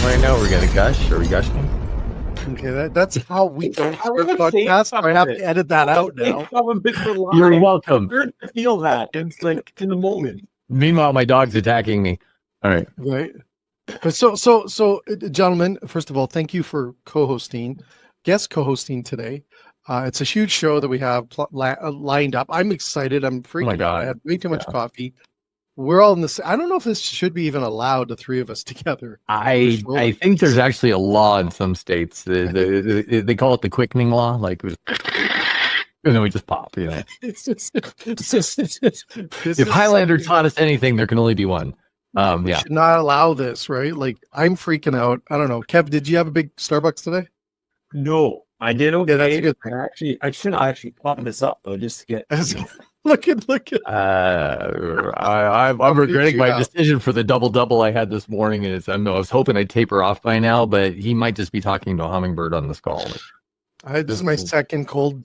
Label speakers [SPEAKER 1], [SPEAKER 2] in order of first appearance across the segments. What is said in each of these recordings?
[SPEAKER 1] right now. We're gonna gush. Are we gushing?
[SPEAKER 2] Okay, that's how we don't start podcasts. I have to edit that out now.
[SPEAKER 1] You're welcome.
[SPEAKER 3] I feel that. It's like in the moment.
[SPEAKER 1] Meanwhile, my dog's attacking me. All right.
[SPEAKER 2] Right. But so, gentlemen, first of all, thank you for guest co-hosting today. It's a huge show that we have lined up. I'm excited. I'm freaking.
[SPEAKER 1] Oh my God.
[SPEAKER 2] I had way too much coffee. We're all in this. I don't know if this should be even allowed, the three of us together.
[SPEAKER 1] I think there's actually a law in some states. They call it the quickening law. Like, and then we just pop. You know. If Highlander taught us anything, there can only be one.
[SPEAKER 2] We should not allow this, right? Like, I'm freaking out. I don't know. Kev, did you have a big Starbucks today?
[SPEAKER 3] No, I did. Okay,
[SPEAKER 2] yeah, that's a good
[SPEAKER 3] thing. I should actually pop this up though, just to get.
[SPEAKER 2] Look at.
[SPEAKER 1] I'm regretting my decision for the double I had this morning, and I was hoping I'd taper off by now, but he might just be talking to a hummingbird on this call.
[SPEAKER 2] This is my second cold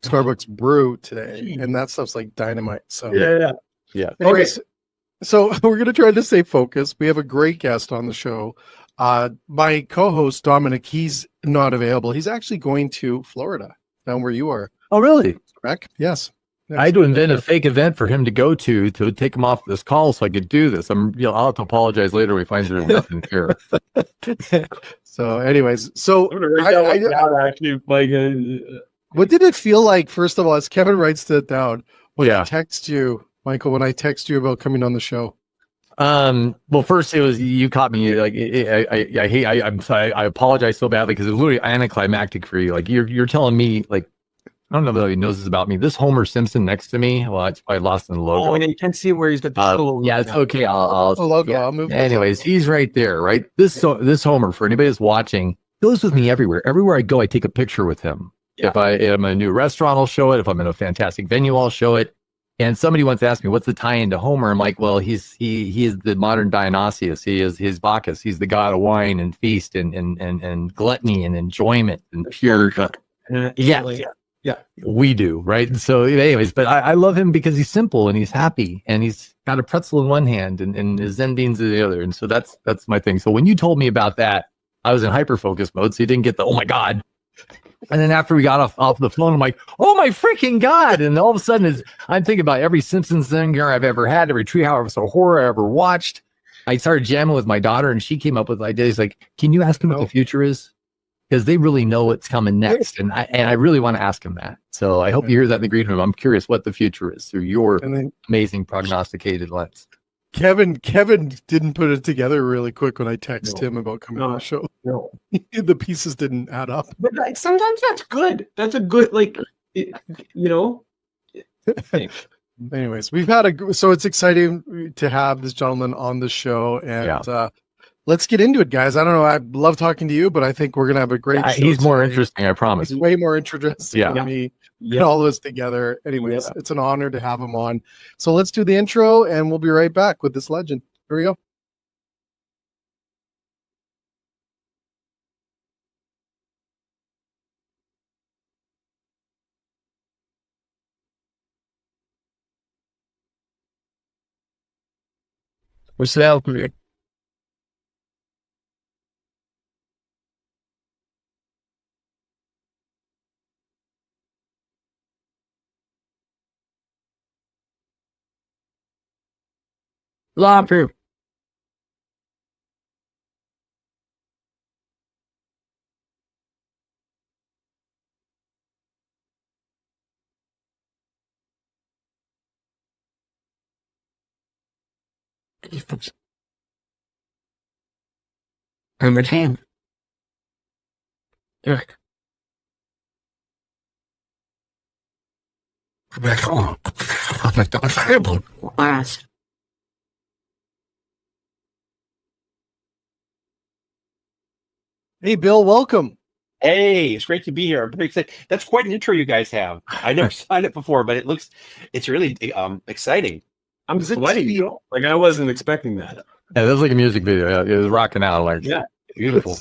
[SPEAKER 2] Starbucks brew today, and that stuff's like dynamite. So
[SPEAKER 1] yeah.
[SPEAKER 2] Anyways, so we're gonna try to stay focused. We have a great guest on the show. My co-host Dominic, he's not available. He's actually going to Florida, down where you are.
[SPEAKER 1] Oh, really?
[SPEAKER 2] Correct? Yes.
[SPEAKER 1] I had to invent a fake event for him to go to take him off this call so I could do this. I'll have to apologize later when he finds there's nothing here.
[SPEAKER 2] So, anyways, so
[SPEAKER 3] what
[SPEAKER 2] did it feel like? First of all, as Kevin writes that down, I text you, Michael, when I text you about coming on the show.
[SPEAKER 1] Well, first it was you caught me like I'm sorry. I apologize so badly because it was literally anticlimactic for you. Like you're telling me like. I don't know if he knows this about me. This Homer Simpson next to me. Well, it's probably lost in the logo.
[SPEAKER 3] Oh, and you can see where he's got the logo.
[SPEAKER 1] Yeah, it's okay. I'll
[SPEAKER 2] logo. I'll move.
[SPEAKER 1] Anyways, he's right there, right? This Homer, for anybody that's watching, goes with me everywhere. Everywhere I go, I take a picture with him. Yeah. If I am in a new restaurant, I'll show it. If I'm in a fantastic venue, I'll show it. And somebody once asked me, what's the tie into Homer? I'm like, well, he is the modern Dionysius. He is his Bacchus. He's the god of wine and feast and gluttony and enjoyment and pure. Yeah, we do, right? So anyways, but I love him because he's simple and he's happy and he's got a pretzel in one hand and his Zen beans in the other. And so that's my thing. So when you told me about that, I was in hyper-focus mode, so you didn't get the, oh my God. And then after we got off the phone, I'm like, oh my freaking God. And all of a sudden I'm thinking about every Simpsons thing I've ever had, every Treehouse episode of horror I ever watched. I started jamming with my daughter and she came up with ideas like, can you ask him what the future is? Because they really know what's coming next, and I really want to ask him that. So I hope you hear that in the green room. I'm curious what the future is through your amazing prognosticated lens.
[SPEAKER 2] Kevin didn't put it together really quick when I texted him about coming on the show.
[SPEAKER 3] No,
[SPEAKER 2] the pieces didn't add up.
[SPEAKER 3] But like, sometimes that's good. That's a good
[SPEAKER 2] Anyways, we've had so it's exciting to have this gentleman on the show, and let's get into it, guys. I don't know. I love talking to you, but I think we're going to have a great show.
[SPEAKER 1] He's more interesting, I promise.
[SPEAKER 2] He's way more interesting than me and all of us together. Anyways, it's an honor to have him on. So let's do the intro, and we'll be right back with this legend. Here we go.
[SPEAKER 1] What's that? Laundry. I'm a team. Eric. Come back home. I'm like, that's terrible. Last.
[SPEAKER 2] Hey, Bill, welcome.
[SPEAKER 4] Hey, it's great to be here. I'm very excited. That's quite an intro you guys have. I never signed it before, but it's really exciting.
[SPEAKER 3] I'm sweaty. Like I wasn't expecting that.
[SPEAKER 1] Yeah, that was like a music video. Yeah, it was rocking out. Like, beautiful.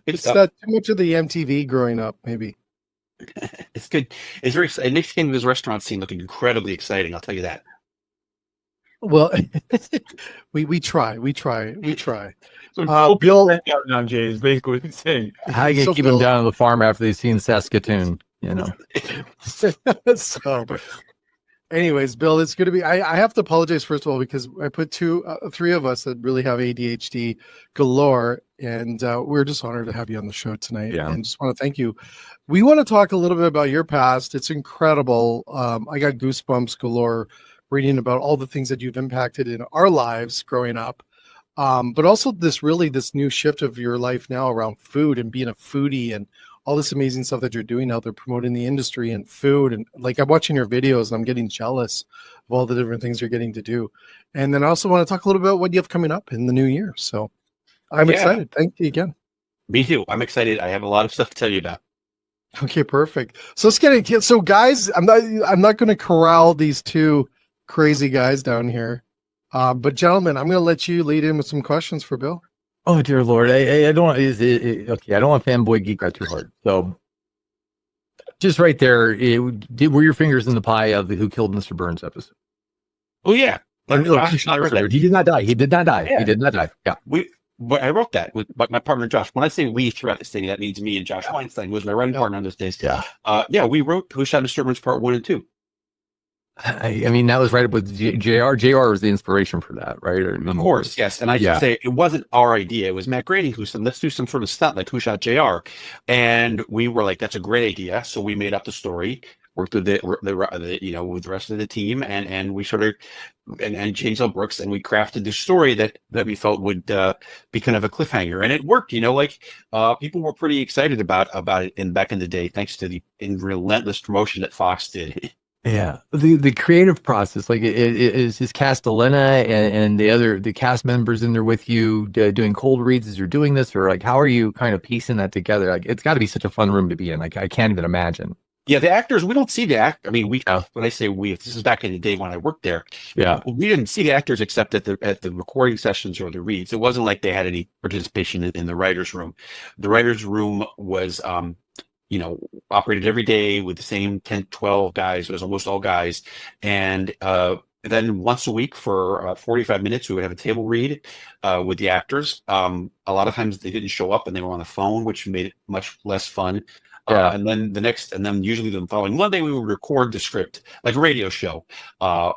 [SPEAKER 2] It's not too much of the MTV growing up, maybe.
[SPEAKER 4] It's good. It's very exciting. Nick came to his restaurant scene looking incredibly exciting. I'll tell you that.
[SPEAKER 2] Well, we try.
[SPEAKER 3] So
[SPEAKER 2] Bill,
[SPEAKER 3] out on Jay is basically what he's saying.
[SPEAKER 1] How you
[SPEAKER 2] So
[SPEAKER 1] gonna keep
[SPEAKER 2] Bill-
[SPEAKER 1] them down on the farm after they've seen Saskatoon? You know.
[SPEAKER 2] so, anyways, Bill, it's going to be. I have to apologize first of all because I put three of us that really have ADHD galore, and we're just honored to have you on the show tonight.
[SPEAKER 1] Yeah.
[SPEAKER 2] And just want to thank you. We want to talk a little bit about your past. It's incredible. I got goosebumps galore reading about all the things that you've impacted in our lives growing up. But also this new shift of your life now around food and being a foodie and all this amazing stuff that you're doing out there promoting the industry and food. And like, I'm watching your videos and I'm getting jealous of all the different things you're getting to do. And then I also want to talk a little bit about what you have coming up in the new year. So I'm excited. Thank you again.
[SPEAKER 4] Me too. I'm excited. I have a lot of stuff to tell you about.
[SPEAKER 2] Okay, perfect. So let's get it. So guys, I'm not going to corral these two crazy guys down here. But gentlemen, I'm going to let you lead in with some questions for Bill.
[SPEAKER 1] Oh dear Lord, I don't. Okay, I don't want fanboy geek out too hard. So, just right there, were your fingers in the pie of the Who Killed Mr. Burns episode?
[SPEAKER 4] Oh yeah,
[SPEAKER 1] I wrote that. He did not die. He did not die.
[SPEAKER 4] Yeah.
[SPEAKER 1] He did not die. Yeah.
[SPEAKER 4] I wrote that with my partner Josh. When I say we throughout this thing, that means me and Josh Weinstein was my writing partner on those days.
[SPEAKER 1] Yeah.
[SPEAKER 4] We wrote Who Shot Mr. Burns Part 1 and 2.
[SPEAKER 1] I mean, that was right up with JR. JR was the inspiration for that, right?
[SPEAKER 4] Of course, yes. And I should say it wasn't our idea. It was Matt Grady who said, let's do some sort of stunt like Who Shot JR. And we were like, that's a great idea. So we made up the story, worked with with the rest of the team, and we sort of and James L. Brooks, and we crafted the story that we felt would be kind of a cliffhanger. And it worked, people were pretty excited about it back in the day, thanks to the relentless promotion that Fox did.
[SPEAKER 1] Yeah, the creative process, like it is Castellana and the cast members in there with you doing cold reads as you're doing this, or like how are you kind of piecing that together? Like it's got to be such a fun room to be in. Like I can't even imagine.
[SPEAKER 4] Yeah, the actors, we don't see the act. I mean, when I say we, this is back in the day when I worked there.
[SPEAKER 1] Yeah,
[SPEAKER 4] we didn't see the actors except at the recording sessions or the reads. It wasn't like they had any participation in the writers' room. The writers' room was operated every day with the same 10, 12 guys. It was almost all guys. And then once a week for 45 minutes, we would have a table read with the actors. A lot of times they didn't show up and they were on the phone, which made it much less fun. And then usually the following Monday, we would record the script like a radio show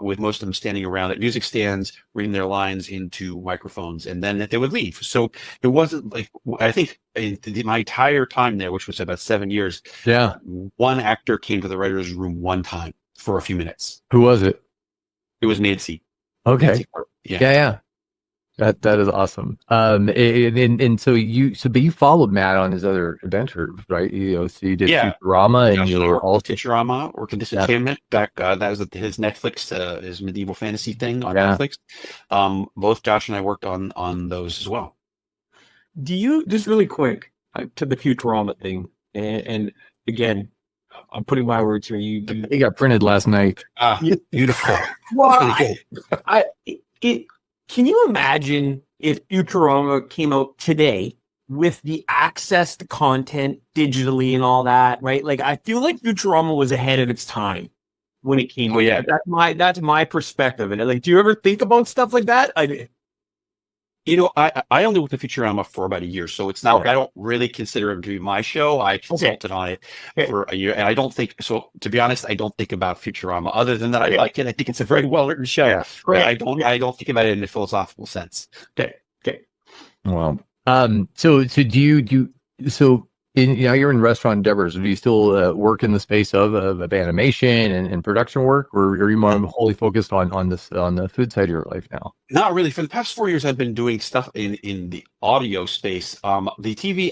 [SPEAKER 4] with most of them standing around at music stands, reading their lines into microphones, and then they would leave. So it wasn't like, I think in my entire time there, which was about 7 years, one actor came to the writer's room one time for a few minutes.
[SPEAKER 1] Who was it?
[SPEAKER 4] It was Nancy.
[SPEAKER 1] Okay.
[SPEAKER 4] Nancy
[SPEAKER 1] Yeah. That is awesome. But you followed Matt on his other adventures, right? So you did Futurama, and you were also
[SPEAKER 4] Futurama, or Disenchantment. Back that was his Netflix, his medieval fantasy thing on Netflix. Both Josh and I worked on those as well.
[SPEAKER 3] Do you just really quick to the Futurama thing? And again, I'm putting my words here. You
[SPEAKER 1] got printed last night.
[SPEAKER 4] Beautiful.
[SPEAKER 3] Why? Can you imagine if Futurama came out today with the access to content digitally and all that, right? Like, I feel like Futurama was ahead of its time when it came out.
[SPEAKER 4] Yeah.
[SPEAKER 3] That's my perspective. And like, do you ever think about stuff like that?
[SPEAKER 4] I only worked with Futurama for about a year, so it's not. I don't really consider it to be my show. I consulted on it for a year, and I don't think so. To be honest, I don't think about Futurama other than that I like it. I think it's a very well written show. I don't think about it in a philosophical sense.
[SPEAKER 3] Okay.
[SPEAKER 1] Well, so do you you're in restaurant endeavors. Do you still work in the space of animation and production work, or are you more wholly focused on the food side of your life now?
[SPEAKER 4] Not really. For the past 4 years, I've been doing stuff in the audio space. The TV,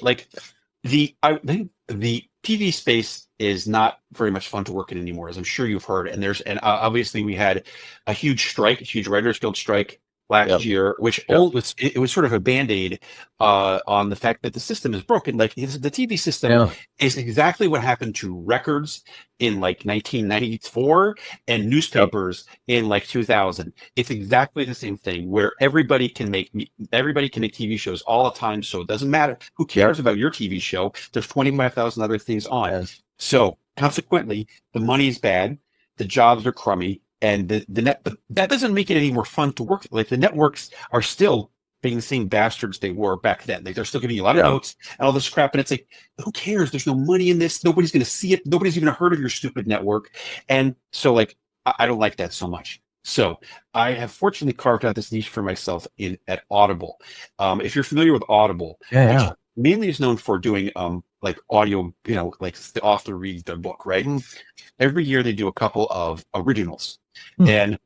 [SPEAKER 4] the TV space is not very much fun to work in anymore, as I'm sure you've heard. And obviously we had a huge Writers Guild strike last year, which was sort of a band-aid on the fact that the system is broken. Like the TV system is exactly what happened to records in like 1994 and newspapers in like 2000. It's exactly the same thing where everybody can make TV shows all the time. So it doesn't matter who cares about your TV show. There's 25,000 other things on. So consequently, the money is bad, the jobs are crummy, and the net, but that doesn't make it any more fun to work. Like the networks are still being the same bastards they were back then. They're still giving you a lot of notes and all this crap. And it's like, who cares? There's no money in this. Nobody's going to see it. Nobody's even heard of your stupid network. And so like, I don't like that so much. So I have fortunately carved out this niche for myself at Audible. If you're familiar with Audible, which mainly is known for doing like audio, like the author reads the book, right? Every year they do a couple of originals. And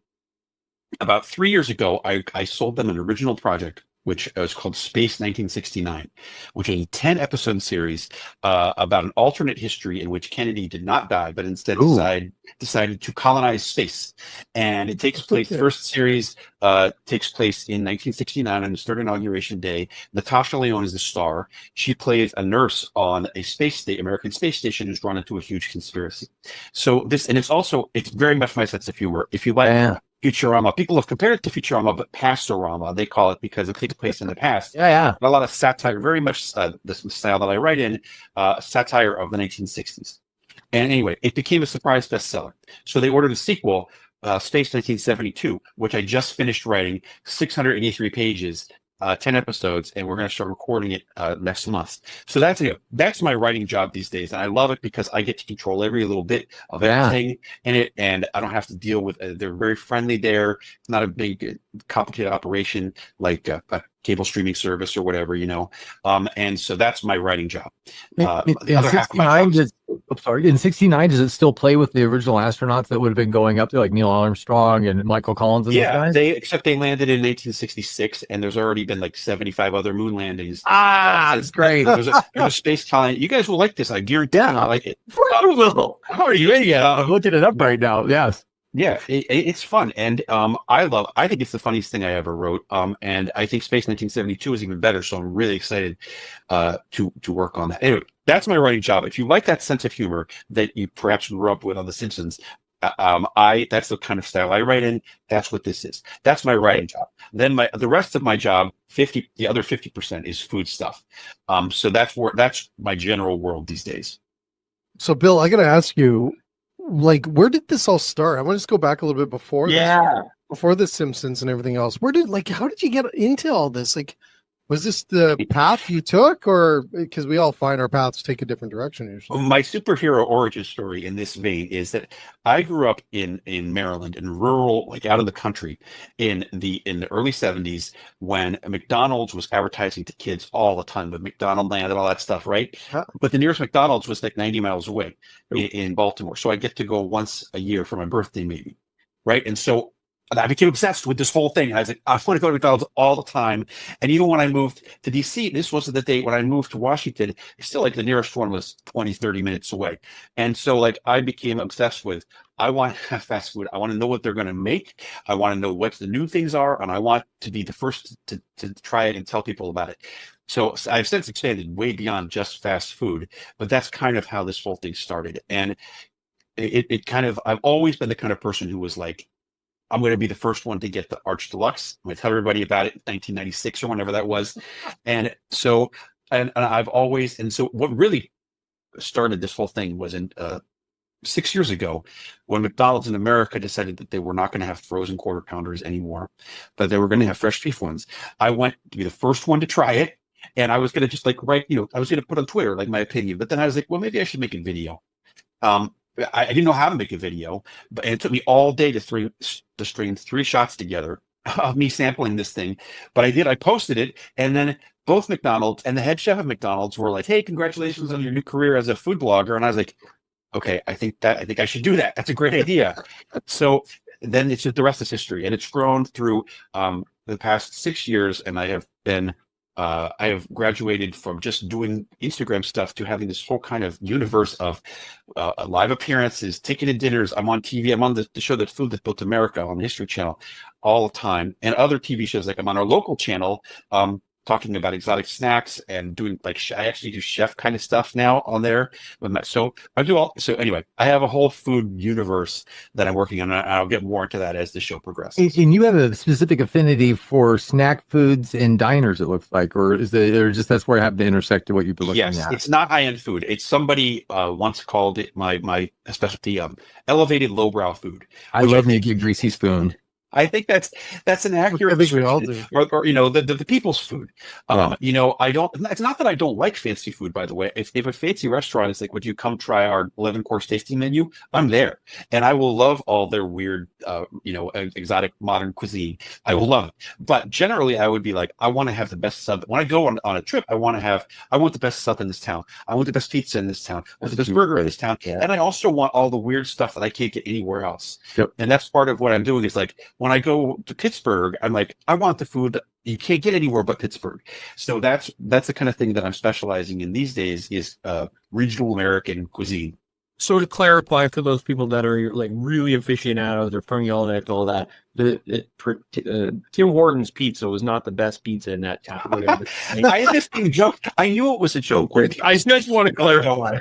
[SPEAKER 4] about 3 years ago, I sold them an original project, which was called Space 1969, which is a 10-episode series about an alternate history in which Kennedy did not die, but instead decided to colonize space. And it takes place, the first series takes place in 1969 on his third inauguration day. Natasha Lyonne is the star. She plays a nurse on a American space station who's drawn into a huge conspiracy. So it's very much my sense of humor. If you like Futurama, people have compared it to Futurama, but Pastorama, they call it, because it takes place in the past. A lot of satire, very much the style that I write in, satire of the 1960s. And anyway, it became a surprise bestseller. So they ordered a sequel, Space 1972, which I just finished writing, 683 pages, 10 episodes, and we're going to start recording it next month. So that's my writing job these days, and I love it because I get to control every little bit of everything in it, and I don't have to deal with. They're very friendly there. It's not a big, complicated operation like a cable streaming service or whatever, and so that's my writing job.
[SPEAKER 1] In 69, does it still play with the original astronauts that would have been going up there, like Neil Armstrong and Michael Collins and those guys?
[SPEAKER 4] Except they landed in 1966, and there's already been like 75 other moon landings.
[SPEAKER 1] That's great.
[SPEAKER 4] There's a space colony. You guys will like this, I guarantee. I like it.
[SPEAKER 1] How are you? I'm looking it up right now. Yes.
[SPEAKER 4] Yeah, it's fun, and I think it's the funniest thing I ever wrote, and I think Space 1972 is even better, so I'm really excited to work on that. Anyway, that's my writing job. If you like that sense of humor that you perhaps grew up with on The Simpsons, that's the kind of style I write in. That's what this is. That's my writing job. Then the rest of my job, the other 50% is food stuff. So that's my general world these days.
[SPEAKER 2] So Bill, I got to ask you, like, where did this all start? I want to just go back a little bit before the Simpsons and everything else. How did you get into all this? Like, was this the path you took, or because we all find our paths take a different direction usually?
[SPEAKER 4] My superhero origin story in this vein is that I grew up in Maryland, in rural, like out of the country, in the early 70s, when McDonald's was advertising to kids all the time, with McDonald Land and all that stuff, right? But the nearest McDonald's was like 90 miles away in Baltimore. So I get to go once a year for my birthday, maybe, right? And so I became obsessed with this whole thing. I was like, I want to go to McDonald's all the time. And even when I moved to DC, this wasn't the date when I moved to Washington, it's still like the nearest one was 20, 30 minutes away. And so like I became obsessed with, I want to have fast food. I want to know what they're going to make. I want to know what the new things are. And I want to be the first to try it and tell people about it. So I've since expanded way beyond just fast food, but that's kind of how this whole thing started. And I've always been the kind of person who was like, I'm going to be the first one to get the Arch Deluxe. I'm going to tell everybody about it in 1996 or whenever that was. And so, and so what really started this whole thing was in 6 years ago, when McDonald's in America decided that they were not going to have frozen quarter pounders anymore, but they were going to have fresh beef ones. I went to be the first one to try it. And I was going to just like write, I was going to put on Twitter, like my opinion, but then I was like, well, maybe I should make a video. I didn't know how to make a video, but it took me all day to string 3 shots together of me sampling this thing. But I did. I posted it, and then both McDonald's and the head chef of McDonald's were like, "Hey, congratulations on your new career as a food blogger." And I was like, "Okay, I think I should do that. That's a great idea." So then it's just the rest is history, and it's grown through the past 6 years, and I have graduated from just doing Instagram stuff to having this whole kind of universe of live appearances, ticketed dinners. I'm on TV. I'm on the show that Food That Built America on the History Channel all the time, and other TV shows. Like I'm on our local channel, talking about exotic snacks and doing like I actually do chef kind of stuff now on there. So I do all. So anyway, I have a whole food universe that I'm working on. And I'll get more into that as the show progresses.
[SPEAKER 1] And you have a specific affinity for snack foods and diners, it looks like, or is it, or just that's where I have to intersect to what you've been looking
[SPEAKER 4] Yes,
[SPEAKER 1] at?
[SPEAKER 4] it's not high-end food. It's somebody once called it my specialty, elevated lowbrow food.
[SPEAKER 1] I
[SPEAKER 4] which
[SPEAKER 1] love
[SPEAKER 4] think-
[SPEAKER 1] making a greasy spoon.
[SPEAKER 4] I think that's an accurate.
[SPEAKER 2] I think we all
[SPEAKER 4] description.
[SPEAKER 2] do.
[SPEAKER 4] Or the people's food.
[SPEAKER 1] Yeah.
[SPEAKER 4] I don't. It's not that I don't like fancy food. By the way, if a fancy restaurant is like, would you come try our 11-course tasting menu? I'm there, and I will love all their weird, exotic modern cuisine. I will love it. But generally, I would be like, I want to have the best sub. When I go on a trip, I want the best sub in this town. I want the best pizza in this town. I want the best burger in this town,
[SPEAKER 1] Yeah.
[SPEAKER 4] and I also want all the weird stuff that I can't get anywhere else.
[SPEAKER 1] Yep.
[SPEAKER 4] And that's part of what I'm doing. Is like when I go to Pittsburgh, I'm like, I want the food that you can't get anywhere but Pittsburgh. So that's the kind of thing that I'm specializing in these days is regional American cuisine.
[SPEAKER 3] So to clarify for those people that are like really aficionados or Perniolnik, all that, Tim Hortons pizza was not the best pizza in that town.
[SPEAKER 4] I had this thing joke. I knew it was a joke.
[SPEAKER 3] I just want to clarify.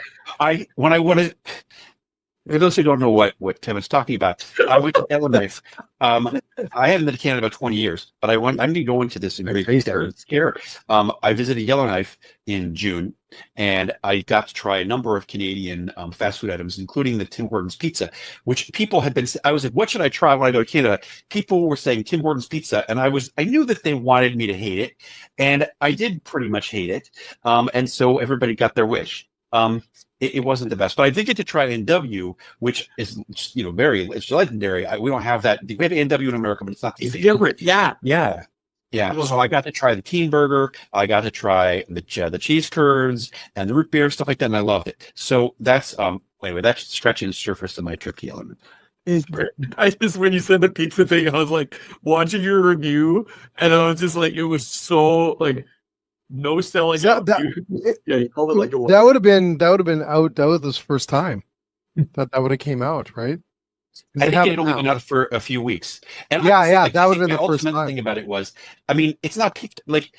[SPEAKER 4] For those who don't know what Tim is talking about, I went to Yellowknife. I haven't been to Canada about 20 years, but I'm going to go into this in very scare. I visited Yellowknife in June, and I got to try a number of Canadian fast food items, including the Tim Hortons pizza, which people had been. I was like, "What should I try when I go to Canada?" People were saying Tim Hortons pizza, and I knew that they wanted me to hate it, and I did pretty much hate it. And so everybody got their wish. It wasn't the best, but I did get to try NW, which is it's legendary. We don't have that. We have NW in America, but it's not the same.
[SPEAKER 3] Different. Yeah.
[SPEAKER 4] So I got to try the teen burger. I got to try the cheese curds and the root beer, stuff like that, and I loved it. So that's anyway, that's stretching the surface of my tricky element.
[SPEAKER 3] I just, when you said the pizza thing, I was like watching your review, and I was just like, it was so like no selling. Yeah, he called it like
[SPEAKER 2] that would have been out. That was his first time that would have came out, right?
[SPEAKER 4] I think it only been out for a few weeks. And
[SPEAKER 2] that would have been the first time.
[SPEAKER 4] Thing about it was, I mean, it's not like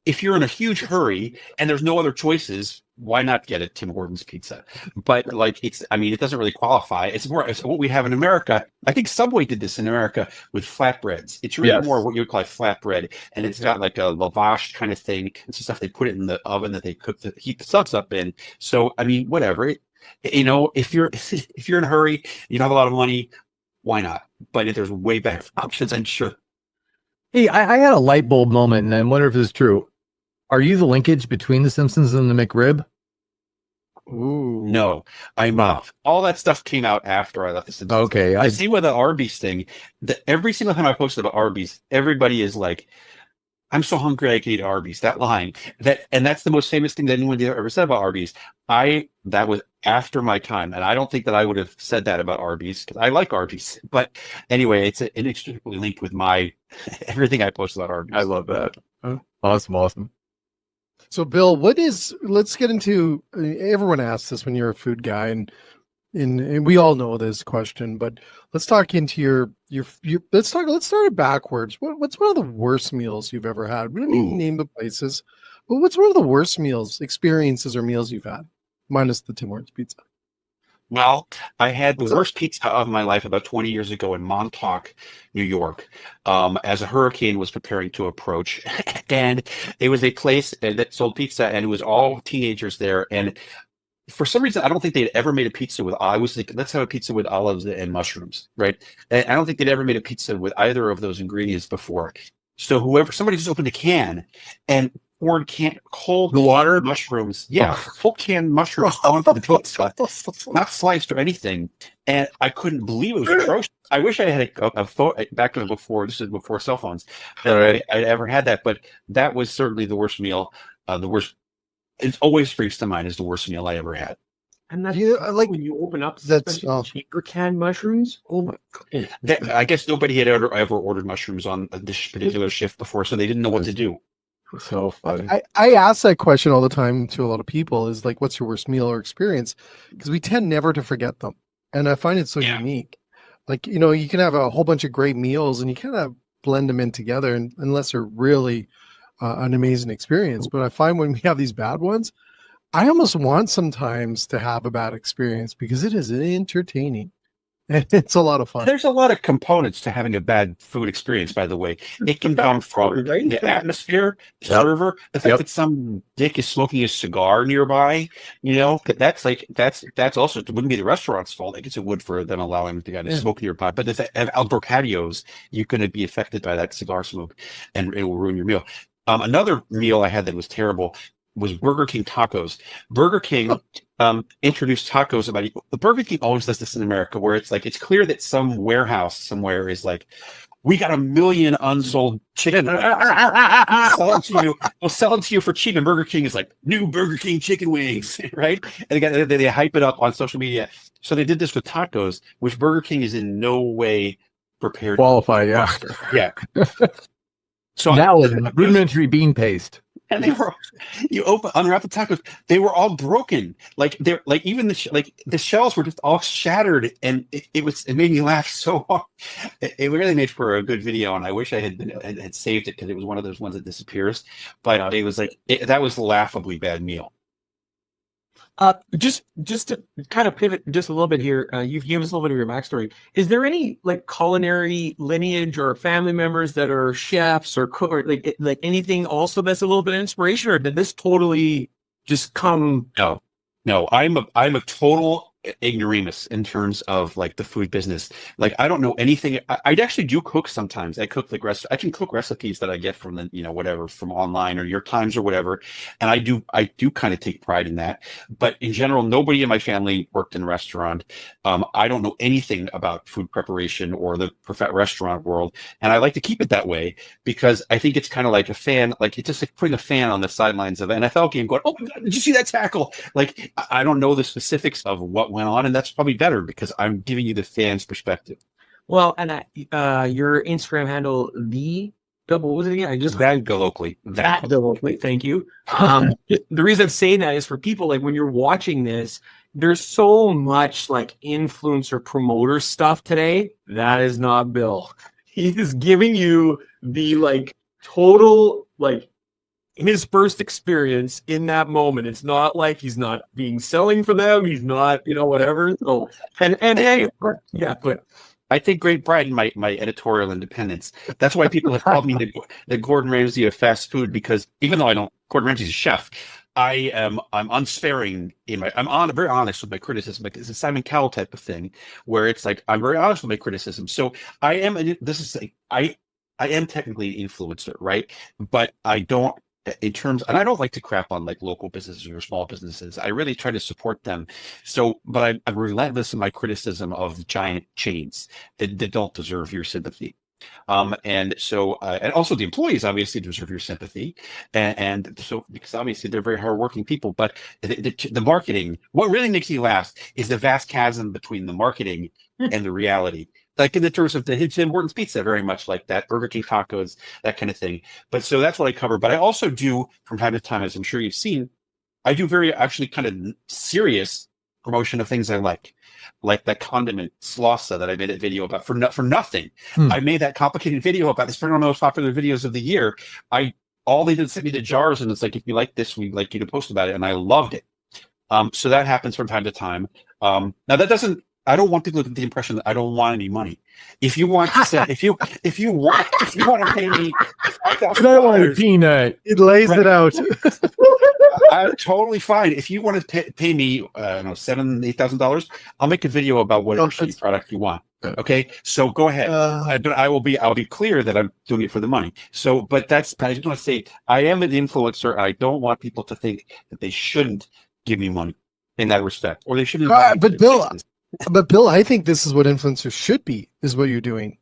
[SPEAKER 4] if you're in a huge hurry and there's no other choices, why not get a Tim Hortons pizza? But like, it doesn't really qualify. It's what we have in America. I think Subway did this in America with flatbreads. It's really more what you would call a flatbread, and it's got like a lavash kind of thing. It's stuff they put it in the oven that they heat the subs up in. So I mean, whatever. If you're in a hurry, you don't have a lot of money, why not? But if there's way better options, I'm sure.
[SPEAKER 1] Hey, I had a light bulb moment, and I wonder if it's true. Are you the linkage between The Simpsons and the McRib?
[SPEAKER 2] Ooh.
[SPEAKER 4] No, I'm not. All that stuff came out after I left The Simpsons.
[SPEAKER 1] Okay.
[SPEAKER 4] I see with the Arby's thing, that every single time I posted about Arby's, everybody is like, I'm so hungry I can eat Arby's. That line. And that's the most famous thing that anyone ever said about Arby's. That was after my time. And I don't think that I would have said that about Arby's because I like Arby's. But anyway, it's inextricably linked with everything I post about Arby's.
[SPEAKER 1] I love that. Awesome.
[SPEAKER 2] So, Bill, let's get into, everyone asks this when you're a food guy, and we all know this question, but let's talk into your let's start it backwards. What's one of the worst meals you've ever had? We don't need to name the places, but what's one of the worst experiences or meals you've had? Minus the Tim Hortons pizza.
[SPEAKER 4] Well, I had the worst pizza of my life about 20 years ago in Montauk, New York, as a hurricane was preparing to approach. And it was a place that sold pizza, and it was all teenagers there. And for some reason, I don't think they'd ever made a pizza with, I was like, let's have a pizza with olives and mushrooms, right? And I don't think they'd ever made a pizza with either of those ingredients before. So somebody just opened a can and poured cold water mushrooms. Yeah, full canned mushrooms onto the pizza, not sliced or anything. And I couldn't believe it was atrocious. I wish I had a photo back before. This is before cell phones. I'd ever had that, but that was certainly the worst meal. The worst. It always springs to mind as the worst meal I ever had.
[SPEAKER 3] And that's
[SPEAKER 2] like
[SPEAKER 3] when you open up
[SPEAKER 2] that's
[SPEAKER 3] chamber canned mushrooms. Oh my god!
[SPEAKER 4] I guess nobody had ever ordered mushrooms on this particular shift before, so they didn't know what to do.
[SPEAKER 1] So funny.
[SPEAKER 2] I ask that question all the time to a lot of people, is like, what's your worst meal or experience? Because we tend never to forget them. And I find it so unique. Like, you can have a whole bunch of great meals and you kind of blend them in together, and unless they're really an amazing experience. But I find when we have these bad ones, I almost want sometimes to have a bad experience because it is entertaining and it's a lot of fun.
[SPEAKER 4] There's a lot of components to having a bad food experience, by the way. It can come from the atmosphere, the server, the fact that some dick is smoking a cigar nearby. That's also, it wouldn't be the restaurant's fault. I guess it would for them allowing the guy to smoke nearby. But if they have outdoor patios, you're going to be affected by that cigar smoke and it will ruin your meal. Another meal I had that was terrible was Burger King tacos. Burger King introduced tacos the Burger King always does this in America, where it's like, it's clear that some warehouse somewhere is like, we got 1 million unsold chicken. We'll sell it to you for cheap. And Burger King is like, new Burger King chicken wings, right? And they hype it up on social media. So they did this with tacos, which Burger King is in no way prepared.
[SPEAKER 1] Qualified, yeah.
[SPEAKER 4] Yeah. So
[SPEAKER 1] now with rudimentary bean paste.
[SPEAKER 4] And they were, unwrap the tacos, they were all broken. Even the shells were just all shattered, and it made me laugh so hard. It really made for a good video, and I wish I had saved it because it was one of those ones that disappears. But it was that was a laughably bad meal.
[SPEAKER 3] Just to kind of pivot just a little bit here, you've given us a little bit of your backstory. Is there any culinary lineage or family members that are chefs or cook or like anything also that's a little bit of inspiration, or did this totally just come?
[SPEAKER 4] No, I'm a total ignoramus in terms of the food business. I don't know anything. I actually do cook sometimes. I cook I can cook recipes that I get from whatever, from online or New York Times or whatever. And I do kind of take pride in that. But in general, nobody in my family worked in a restaurant. I don't know anything about food preparation or the restaurant world. And I like to keep it that way because I think it's kind of like a fan, it's just like putting a fan on the sidelines of an NFL game going, oh my God, did you see that tackle? I don't know the specifics of what went on, and that's probably better because I'm giving you the fans' perspective.
[SPEAKER 3] Well, and your Instagram handle, what was it again? I just
[SPEAKER 4] Oakley.
[SPEAKER 3] Oakley. Thank you. The reason I'm saying that is for people when you're watching this, there's so much influencer promoter stuff today. That is not Bill. He is giving you the total in his first experience in that moment. It's not like he's not being selling for them. He's not, whatever. So, and hey, yeah, but
[SPEAKER 4] I take great pride in my editorial independence. That's why people have called me the Gordon Ramsay of fast food, because even though Gordon Ramsay's a chef, I'm unsparing I'm very honest with my criticism. It's a Simon Cowell type of thing where it's I'm very honest with my criticism. So I am technically an influencer, right? But I don't, and I don't like to crap on local businesses or small businesses. I really try to support them. So, but I'm relentless in my criticism of giant chains that don't deserve your sympathy. And also the employees obviously deserve your sympathy. And so, because obviously they're very hardworking people, but the marketing, what really makes me laugh is the vast chasm between the marketing and the reality. In the terms of the Tim Hortons pizza, very much like that, Burger King tacos, that kind of thing. But so that's what I cover. But I also do, from time to time, as I'm sure you've seen, I do very actually kind of serious promotion of things I like that condiment salsa that I made a video about for nothing. I made that complicated video about it's one of the most popular videos of the year. All they did was send me the jars, and it's if you like this, we'd like you to post about it, and I loved it. So that happens from time to time. Now that doesn't. I don't want people to get the impression that I don't want any money. If you want to say, if you want to pay me $5,000,
[SPEAKER 1] peanut.
[SPEAKER 2] It lays it out.
[SPEAKER 4] I'm totally fine. If you want to pay me, $7,000-8,000, I'll make a video about what product you want. Okay, so go ahead. I'll be clear that I'm doing it for the money. So, but I just want to say, I am an influencer. I don't want people to think that they shouldn't give me money in that respect, or they shouldn't.
[SPEAKER 2] But Bill, I think this is what influencers should be, is what you're doing.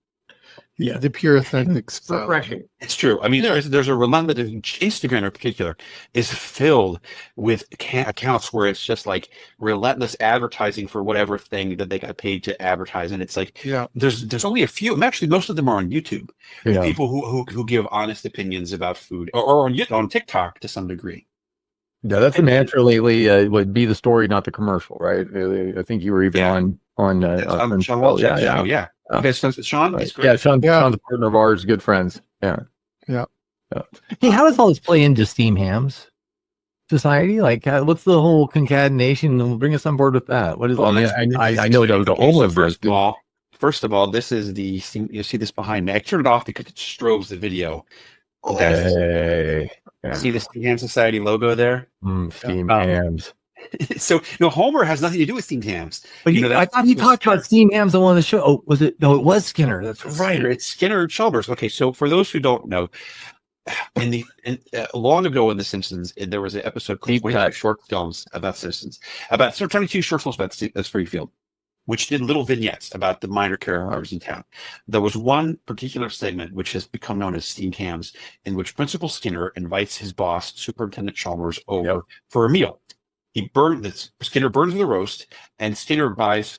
[SPEAKER 3] Yeah.
[SPEAKER 2] The pure authentic style.
[SPEAKER 3] Refreshing.
[SPEAKER 4] It's true. I mean, there's a relentless, Instagram in particular is filled with accounts where it's just relentless advertising for whatever thing that they got paid to advertise. And it's there's only a few, actually most of them are on YouTube. Yeah. People who give honest opinions about food, or on TikTok to some degree.
[SPEAKER 1] Yeah, that's an answer lately. Would be the story, not the commercial, right? I think you were even on
[SPEAKER 4] Sean Welch. Yeah. Okay, so Sean,
[SPEAKER 1] right. Sean's a partner of ours, good friends. Yeah. Hey, how does all this play into Steam Hams Society? Like, what's the whole concatenation? Bring us on board with that. What is?
[SPEAKER 4] Well,
[SPEAKER 1] I know the whole of this.
[SPEAKER 4] First of all, this is the you see this behind me. I turned it off because it strobes the video.
[SPEAKER 1] Hey,
[SPEAKER 4] See the Steam Ham Society logo there?
[SPEAKER 1] Steam Hams.
[SPEAKER 4] So no, Homer has nothing to do with Steam Hams.
[SPEAKER 1] But I thought he talked about Steam Hams on one of the show. Oh, was it? No, it was Skinner. That's
[SPEAKER 4] right. It's Skinner and Chalmers. Okay, so for those who don't know, long ago in The Simpsons, there was an episode called short films about Simpsons, about 22 short films about Springfield, which did little vignettes about the minor characters in town. There was one particular segment which has become known as Steamed Hams, in which Principal Skinner invites his boss, Superintendent Chalmers, over for a meal. Skinner burns the roast, and Skinner buys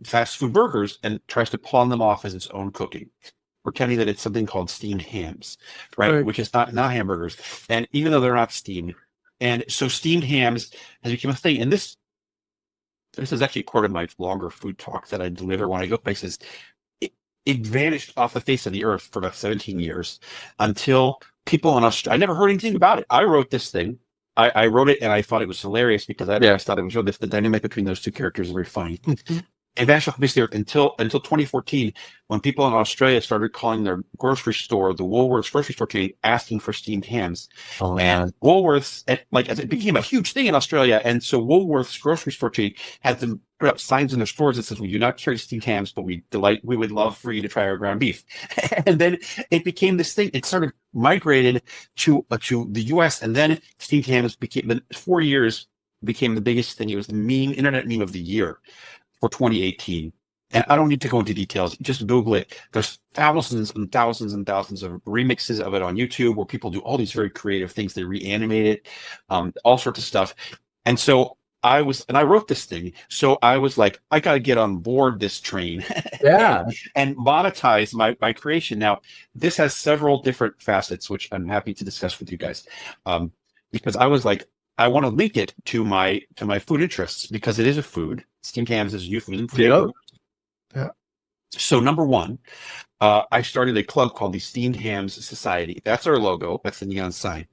[SPEAKER 4] fast food burgers and tries to pawn them off as its own cooking, pretending that it's something called steamed hams, right? Which is not hamburgers. And even though they're not steamed. And so steamed hams has become a thing. And this is actually part of my longer food talk that I deliver when I go places. It vanished off the face of the earth for about 17 years until people in Australia, I never heard anything about it. I wrote this thing. I wrote it and I thought it was hilarious because I thought it was the dynamic between those two characters is very funny. It vanished off the face of the earth until 2014, when people in Australia started calling their grocery store, the Woolworths grocery store chain, asking for steamed hams.
[SPEAKER 1] Oh,
[SPEAKER 4] and Woolworths, as it became a huge thing in Australia, and so Woolworths grocery store chain had them put up signs in their stores that says, "We do not carry steamed hams, but we would love for you to try our ground beef." And then it became this thing. It started migrated to the U.S., and then steamed hams became 4 years became the biggest thing. It was the internet meme of the year for 2018. And I don't need to go into details. Just Google it. There's thousands and thousands and thousands of remixes of it on YouTube where people do all these very creative things. They reanimate it, all sorts of stuff. And so I wrote this thing. So I was like, I got to get on board this train.
[SPEAKER 1] Yeah.
[SPEAKER 4] and monetize my creation. Now, this has several different facets, which I'm happy to discuss with you guys. Because I was like, I want to link it to my food interests because it is a food. Steamed hams is a euphemism for food.
[SPEAKER 2] Yeah.
[SPEAKER 4] So number one, I started a club called the Steamed Hams Society. That's our logo. That's the neon sign.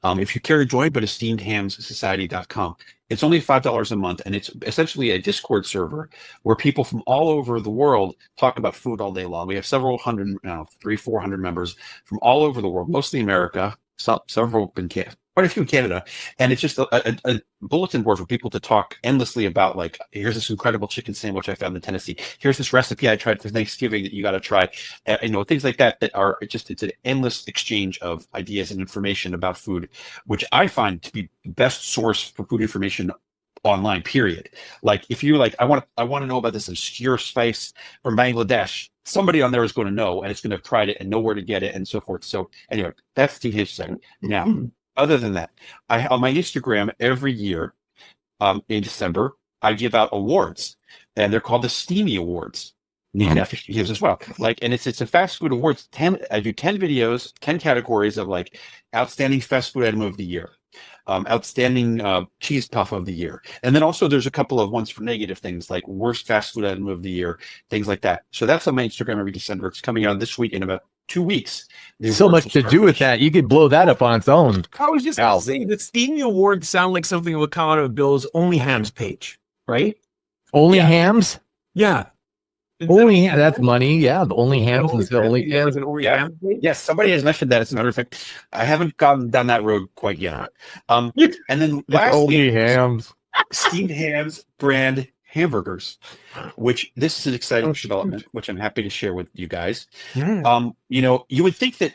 [SPEAKER 4] If you care to join, go to steamedhamssociety.com. It's only $5 a month, and it's essentially a Discord server where people from all over the world talk about food all day long. We have several hundred, 300-400 members from all over the world, mostly America, several in Canada. Quite a few in Canada, and it's just a bulletin board for people to talk endlessly about. Like, here's this incredible chicken sandwich I found in Tennessee. Here's this recipe I tried for Thanksgiving that you got to try. Things like that. It's an endless exchange of ideas and information about food, which I find to be the best source for food information online. Period. Like, if you're like, I want to know about this obscure spice from Bangladesh, somebody on there is going to know, and it's going to have tried it and know where to get it and so forth. So anyway, that's the history. Now. Other than that, on my Instagram every year in December, I give out awards, and they're called the Steamy Awards. Named after gives as well. And it's a fast food awards. I do 10 videos, 10 categories of like outstanding fast food item of the year, outstanding cheese puff of the year, and then also there's a couple of ones for negative things like worst fast food item of the year, things like that. So that's on my Instagram every December. It's coming out this week in about 2 weeks.
[SPEAKER 1] So much to do with that. You could blow that up on its own.
[SPEAKER 3] I was just saying the Steamy Awards sound like something that would come out of Bill's Only Hams page, right?
[SPEAKER 1] Only hams?
[SPEAKER 3] Yeah.
[SPEAKER 1] That's money. Yeah, the only hams is the only.
[SPEAKER 3] Yeah, an only hams page?
[SPEAKER 4] Yes, somebody has mentioned that. As a matter of fact, I haven't gone down that road quite yet. And then lastly,
[SPEAKER 1] only hams.
[SPEAKER 4] Steamed Hams brand hamburgers, which this is an exciting development, which I'm happy to share with you guys.
[SPEAKER 3] Yeah.
[SPEAKER 4] You would think that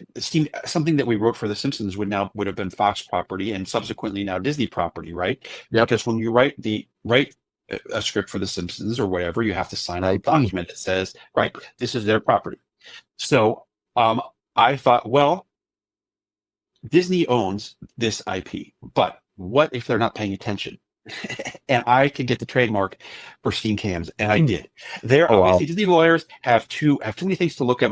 [SPEAKER 4] something that we wrote for The Simpsons would have been Fox property and subsequently now Disney property, right?
[SPEAKER 1] Yep.
[SPEAKER 4] Because when you write a script for The Simpsons or whatever, you have to sign a document that says, right, this is their property. So I thought, well, Disney owns this IP, but what if they're not paying attention? And I could get the trademark for Steamed Hams, and I did. Obviously Disney lawyers have too many things to look at.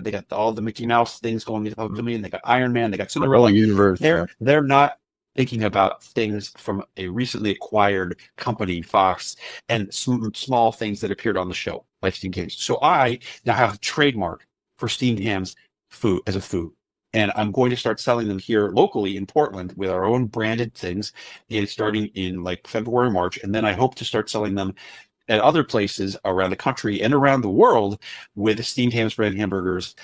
[SPEAKER 4] They got all the Mickey Mouse things going on, and they got Iron Man, they got Cinderella
[SPEAKER 1] universe.
[SPEAKER 4] They're not thinking about things from a recently acquired company, Fox, and some small things that appeared on the show, like Steamed Hams. So I now have a trademark for Steamed Hams food as a food. and I'm going to start selling them here locally in Portland with our own branded things, and starting in like February, March, and then I hope to start selling them at other places around the country and around the world with steamed ham spread hamburgers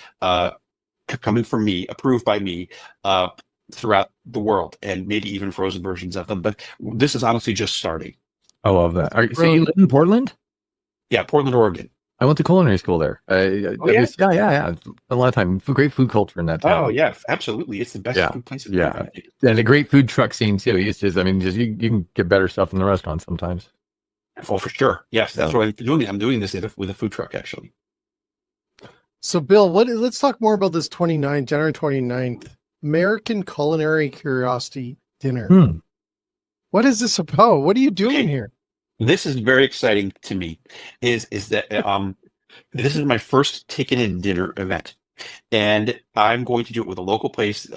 [SPEAKER 4] coming from me, approved by me, throughout the world, and maybe even frozen versions of them. But this is honestly just starting.
[SPEAKER 1] I love that. So you live in Portland?
[SPEAKER 4] Yeah, Portland, Oregon.
[SPEAKER 1] I went to culinary school there. Yeah. A lot of time. Great food culture in that town.
[SPEAKER 4] Oh yeah, absolutely. It's the best food place in the world.
[SPEAKER 1] And a great food truck scene too. It's just, I mean, just you can get better stuff in the restaurant sometimes.
[SPEAKER 4] Oh, for sure. Yes, that's what I'm doing. I'm doing this with a food truck, actually.
[SPEAKER 2] So, Bill, let's talk more about this January 29th, American Culinary Curiosity Dinner. What is this about? What are you doing here?
[SPEAKER 4] This is very exciting to me. Is that this is my first ticketed dinner event, and I'm going to do it with a local place,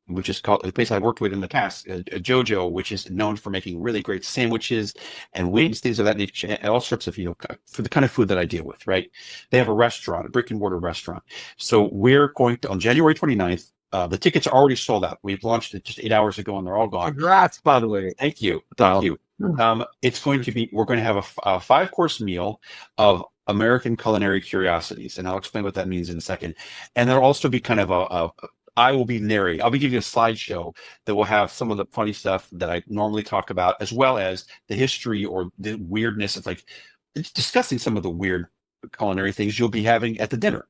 [SPEAKER 4] which is called a place I worked with in the past, JoJo, which is known for making really great sandwiches and wings, things of that nature, and all sorts of, for the kind of food that I deal with, right? They have a restaurant, a brick and mortar restaurant. So we're going to, on January 29th, the tickets are already sold out. We've launched it just 8 hours ago and they're all gone.
[SPEAKER 3] Congrats, by the way.
[SPEAKER 4] Thank you. Thank you. It's going to be, we're going to have a 5-course meal of American culinary curiosities. And I'll explain what that means in a second. And there'll also be kind of I will be narrating. I'll be giving you a slideshow that will have some of the funny stuff that I normally talk about, as well as the history or the weirdness of discussing some of the weird culinary things you'll be having at the dinner,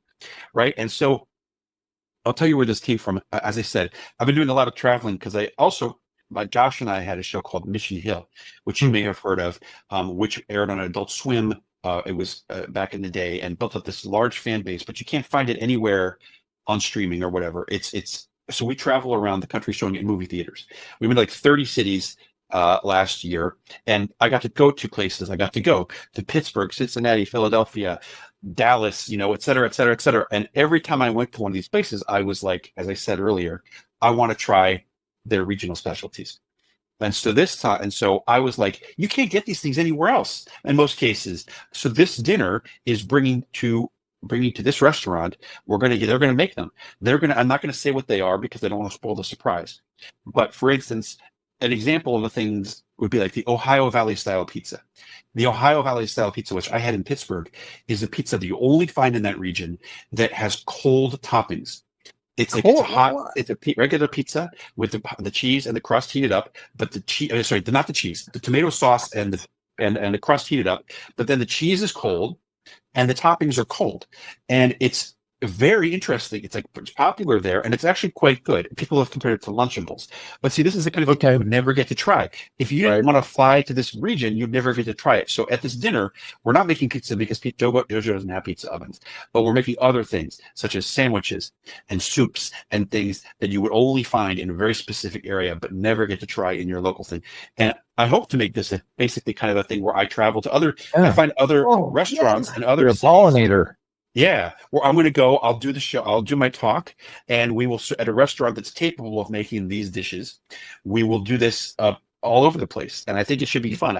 [SPEAKER 4] right? And so I'll tell you where this came from. As I said, I've been doing a lot of traveling because Josh and I had a show called Mission Hill, which you may have heard of, which aired on Adult Swim. It was back in the day, and built up this large fan base, but you can't find it anywhere on streaming or whatever. So we travel around the country showing it in movie theaters. We've been to like 30 cities last year, and I got to go to places. I got to go to Pittsburgh, Cincinnati, Philadelphia, Dallas, et cetera, et cetera, et cetera. And every time I went to one of these places, I was like, as I said earlier, I want to try their regional specialties. And so I was like, you can't get these things anywhere else in most cases. So this dinner is bringing to this restaurant. They're going to make them. I'm not going to say what they are because I don't want to spoil the surprise. But for instance, an example of the things would be like the Ohio Valley style pizza. The Ohio Valley style pizza, which I had in Pittsburgh, is a pizza that you only find in that region that has cold toppings. It's a regular pizza with the cheese and the crust heated up, but not the cheese, the tomato sauce and the crust heated up, but then the cheese is cold and the toppings are cold, and it's very interesting. It's popular there, and it's actually quite good. People have compared it to Lunchables, but see, this is the kind of thing you would never get to try if you didn't want to fly to this region. You'd never get to try it. So at this dinner, we're not making pizza because JoJo doesn't have pizza ovens, but we're making other things such as sandwiches and soups and things that you would only find in a very specific area, but never get to try in your local thing. And I hope to make this basically kind of a thing where I travel to I find other restaurants and other.
[SPEAKER 1] You're a pollinator.
[SPEAKER 4] Yeah, well, I'm going to go. I'll do the show. I'll do my talk, and we will at a restaurant that's capable of making these dishes. We will do this all over the place, and I think it should be fun.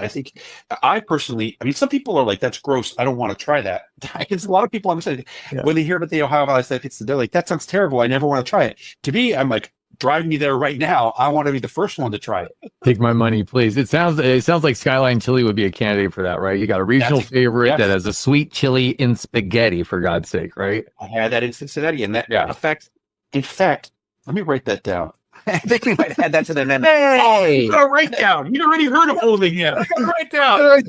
[SPEAKER 4] I personally, some people are like, "That's gross. I don't want to try that." It's a lot of people. I'm saying when they hear about the Ohio Valley style pizza, they're like, "That sounds terrible. I never want to try it." To me, I'm like, drive me there right now. I want to be the first one to try it.
[SPEAKER 1] Take my money, please. It sounds like Skyline Chili would be a candidate for that, right? You got a regional favorite that has a sweet chili in spaghetti, for God's sake, right?
[SPEAKER 4] I had that in Cincinnati, and that in fact, let me write that down. I think we might add that to the menu.
[SPEAKER 3] Hey, write down. You already heard of holding him. Write down.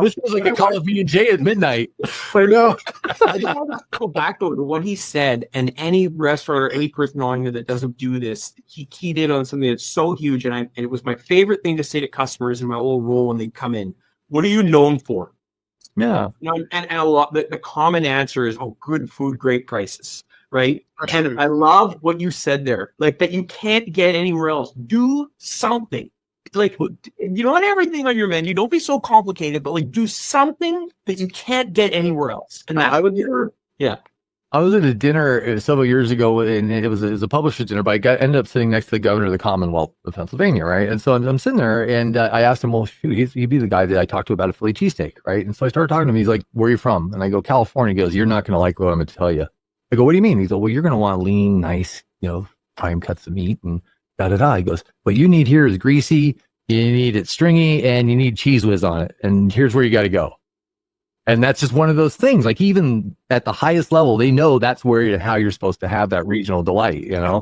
[SPEAKER 1] This was like a Call of B&J at midnight.
[SPEAKER 2] I know.
[SPEAKER 3] I just want to go back to what he said, and any restaurant or any person on here that doesn't do this, he keyed in on something that's so huge, and it was my favorite thing to say to customers in my old role when they come in. What are you known for?
[SPEAKER 1] Yeah.
[SPEAKER 3] And a lot. The common answer is, good food, great prices, right? And I love what you said there, like that you can't get anywhere else. Do something. Like, not everything on your menu. Don't be so complicated, but do something that you can't get anywhere else. And I would,
[SPEAKER 1] I was at a dinner several years ago, and it was a publisher dinner, but I ended up sitting next to the governor of the Commonwealth of Pennsylvania, right? And so I'm sitting there, and I asked him, well, shoot, he'd be the guy that I talked to about a Philly cheesesteak, right? And so I started talking to him. He's like, where are you from? And I go, California. He goes, you're not going to like what I'm going to tell you. I go, what do you mean? He's like, well, you're going to want lean, nice, prime cuts of meat and da-da-da. He goes, what you need here is greasy, you need it stringy, and you need cheese whiz on it. And here's where you got to go. And that's just one of those things. Like even at the highest level, they know that's how you're supposed to have that regional delight,
[SPEAKER 4] Yeah.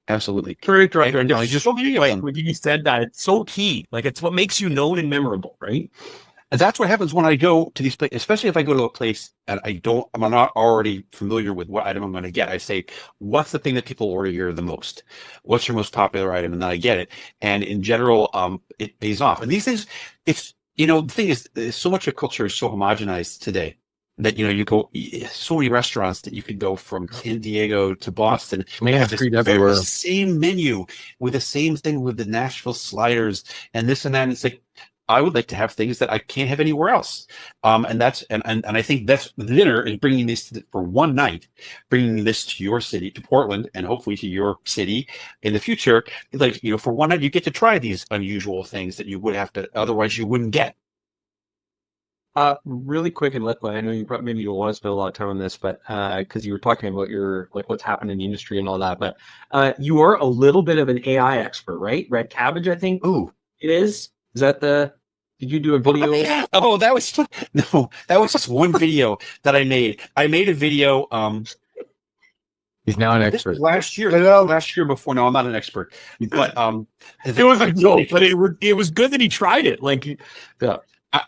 [SPEAKER 4] Absolutely.
[SPEAKER 3] Correct, right.
[SPEAKER 4] And
[SPEAKER 3] Just when you said that, it's so key. Like it's what makes you known and memorable, right?
[SPEAKER 4] And that's what happens when I go to these places, especially if I go to a place and I'm not already familiar with what item I'm going to get. I say, what's the thing that people order here the most? What's your most popular item? And then I get it. And in general, it pays off. And these things, it's, the thing is, so much of culture is so homogenized today that, you go, so many restaurants that you could go from San Diego to Boston.
[SPEAKER 1] They have
[SPEAKER 4] the same menu with the same thing with the Nashville sliders and this and that. And it's like, I would like to have things that I can't have anywhere else. And I think that's the dinner is bringing this for one night, bringing this to your city, to Portland, and hopefully to your city in the future. Like, for one night, you get to try these unusual things that you would have to, otherwise you wouldn't get.
[SPEAKER 3] Really quick and I know you probably maybe you don't want to spend a lot of time on this, but because you were talking about your what's happened in the industry and all that, but you are a little bit of an AI expert, right? Red Cabbage, I think.
[SPEAKER 4] Ooh,
[SPEAKER 3] it is. Is that did you do a video?
[SPEAKER 4] Oh, that was just one video that I made. I made a video.
[SPEAKER 1] He's now an
[SPEAKER 4] This
[SPEAKER 1] expert.
[SPEAKER 4] was last year before. No, I'm not an expert, but
[SPEAKER 3] It was a joke, but it was good that he tried it. Like,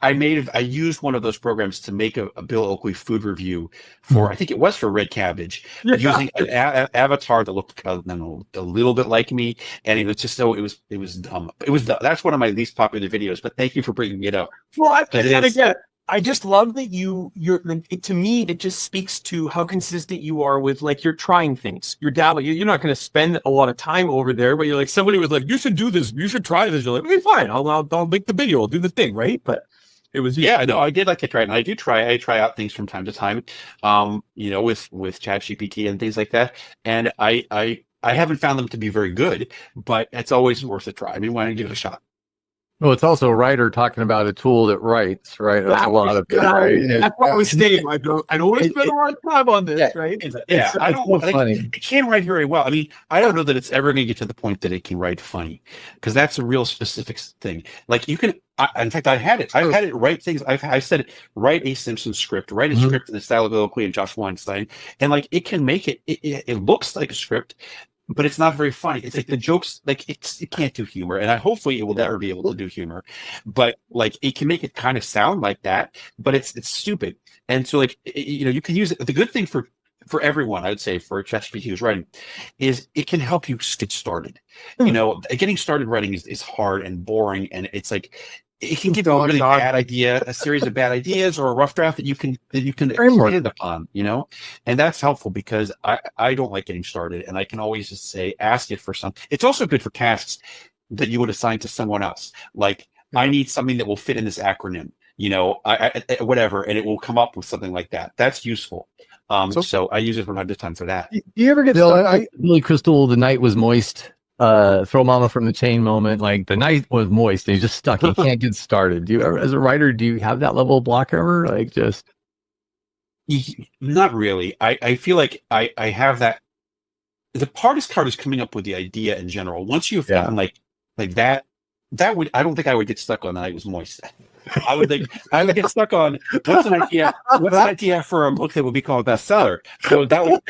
[SPEAKER 4] I used one of those programs to make a Bill Oakley food review for, I think it was for Red Cabbage, using an avatar that looked a little bit like me, and it was just it was dumb. That's one of my least popular videos. But thank you for bringing it up.
[SPEAKER 3] Well, I just love that you're to me, it just speaks to how consistent you are with you're trying things. You're dabbling. You're not going to spend a lot of time over there, but you're like, somebody was like, you should do this. You should try this. You're like, okay, fine. I'll make the video. I'll do the thing. Right. But it was,
[SPEAKER 4] I did like to try it. And I try out things from time to time, with ChatGPT and things like that. And I haven't found them to be very good, but it's always worth a try. I mean, why don't you give it a shot?
[SPEAKER 1] Well, it's also a writer talking about a tool that writes, right? That's a lot of it. Right?
[SPEAKER 3] That's what I was saying. I don't want to spend a lot of time on this, right?
[SPEAKER 4] I don't funny. It can write very well. I mean, I don't know that it's ever going to get to the point that it can write funny, because that's a real specific thing. Like you can, in fact, I've had it write things. I said, write a Simpsons script, write a script in the style of Bill Oakley and Josh Weinstein, and it can make it. It looks like a script, but it's not very funny. It's like the jokes, it can't do humor, and hopefully it will never be able to do humor. But it can make it kind of sound like that, but it's stupid. And so you can use it. The good thing for everyone, I would say, for ChatGPT who's writing, is it can help you get started. Getting started writing is hard and boring, and it's it can give you a really bad idea, a series of bad ideas, or a rough draft that you can expand upon, and that's helpful, because I don't like getting started, and I can always just ask it for something. It's also good for tasks that you would assign to someone else. Like, I need something that will fit in this acronym, whatever, and it will come up with something like that. That's useful. So I use it from time to time for that.
[SPEAKER 1] Do you ever get Billy Crystal, the night was moist? Throw mama from the chain moment, like the night was moist and he's just stuck, he can't get started. Do you ever, as a writer, do you have that level of block ever?
[SPEAKER 4] Not really. I feel like I have that. The hardest part is coming up with the idea in general. Once you've found like that would, I don't think I would get stuck on the night was moist. I would get stuck on what's an idea for a book that would be called bestseller. So that would,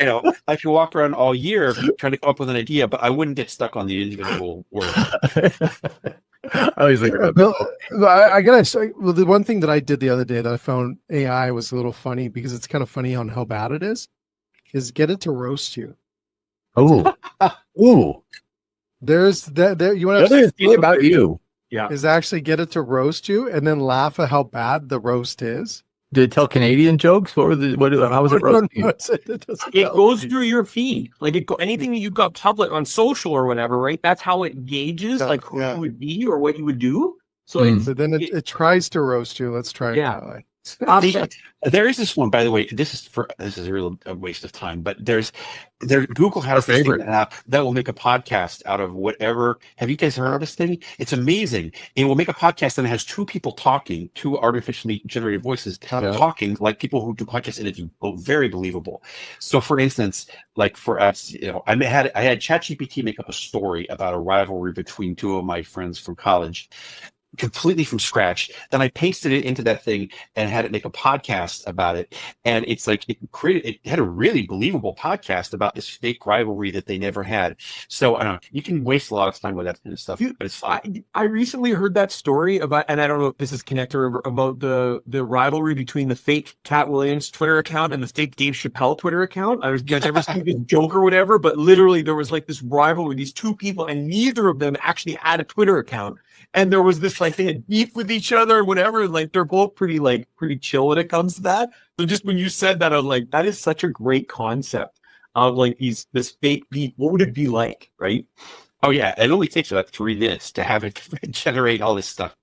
[SPEAKER 4] I could walk around all year trying to come up with an idea, but I wouldn't get stuck on the individual word.
[SPEAKER 1] I was like,
[SPEAKER 2] I gotta say, the one thing that I did the other day that I found AI was a little funny, because it's kind of funny on how bad it is get it to roast you.
[SPEAKER 1] Ooh.
[SPEAKER 2] There's that. You want
[SPEAKER 1] to say about you?
[SPEAKER 3] Yeah,
[SPEAKER 2] is actually get it to roast you and then laugh at how bad the roast is.
[SPEAKER 1] Did it tell Canadian jokes? How was it roasting?
[SPEAKER 3] It goes through your feed, anything that you've got public on social or whatever, right? That's how it gauges who you would be or what you would do. So
[SPEAKER 2] then it tries to roast you. Let's try it that way.
[SPEAKER 4] There is this one, by the way. This is a real waste of time, but Google has this thing, app that will make a podcast out of whatever. Have you guys heard of this thing? It's amazing. It will make a podcast and it has two people talking, two artificially generated voices talking like people who do podcasts, and it's very believable. So, for instance, like for us, I had ChatGPT make up a story about a rivalry between two of my friends from college, completely from scratch. Then I pasted it into that thing and had it make a podcast about it. And it's like it had a really believable podcast about this fake rivalry that they never had. So I don't know, you can waste a lot of time with that kind of stuff, but it's fine.
[SPEAKER 3] I recently heard that story about, and I don't know if this is connected, about the rivalry between the fake Cat Williams Twitter account and the fake Dave Chappelle Twitter account. I was never seen this joke or whatever, but literally there was like this rivalry, these two people, and neither of them actually had a Twitter account. And there was this, like, they had beef with each other or whatever. Like, they're both pretty chill when it comes to that. So just when you said that, I was like, that is such a great concept of like this fake beef. What would it be like, right?
[SPEAKER 4] Oh yeah, it only takes about 3 minutes to have it generate all this stuff.